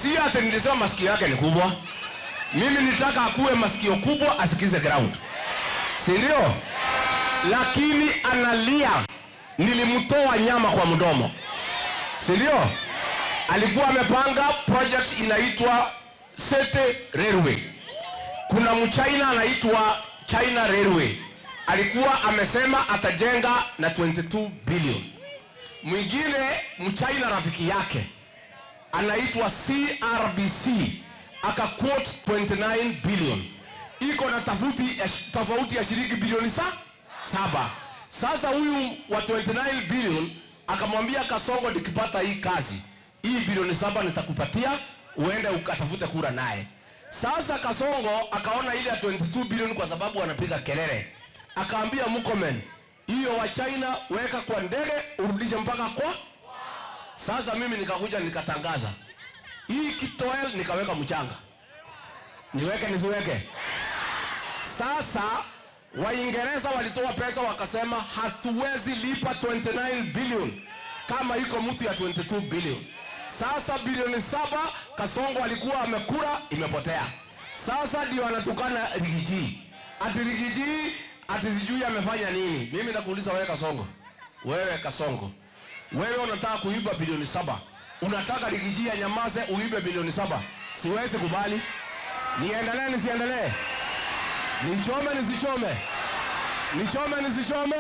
Si ati nilisema masikio yake ni kubwa. Mimi nitaka akuwe masikio kubwa asikize ground. Si ndio? Lakini analia, nilimtoa nyama kwa mdomo. Si ndio? Alikuwa amepanga project inaitwa Sete Railway. Kuna mchina anaitwa China Railway. Alikuwa amesema atajenga na 22 billion. Mwingine mchina rafiki yake anaitwa CRBC akaquote 29 billion. Iko na tofauti ya shilingi bilioni 7. Sasa huyu wa 29 billion akamwambia Kasongo, nikipata hii kazi, hii bilioni 7 nitakupatia uende ukatafute kura naye. Sasa Kasongo akaona ile ya 22 billion kwa sababu anapiga kelele. Akaambia Murkomen, hiyo wa China weka kwa ndege urudishe mpaka kwa. Sasa mimi nikakuja nikatangaza. Hii kitowel nikaweka mchanga. Niweke nisiweke? Sasa Waingereza walitoa pesa wakasema hatuwezi lipa 29 billion kama iko mtu ya 22 billion. Sasa bilioni 7 Kasongo alikuwa amekula imepotea. Sasa ndio anatukana Rigiji. Ati Rigiji ati sijui amefanya nini. Mimi nakuuliza wewe Kasongo. Wewe Kasongo. Wewe unataka kuiba bilioni 7. Unataka Rigiji anyamaze uibe bilioni 7. Siwezi kubali. Niendelee nisiendelee? Nichome nisichome? Nichome nisichome?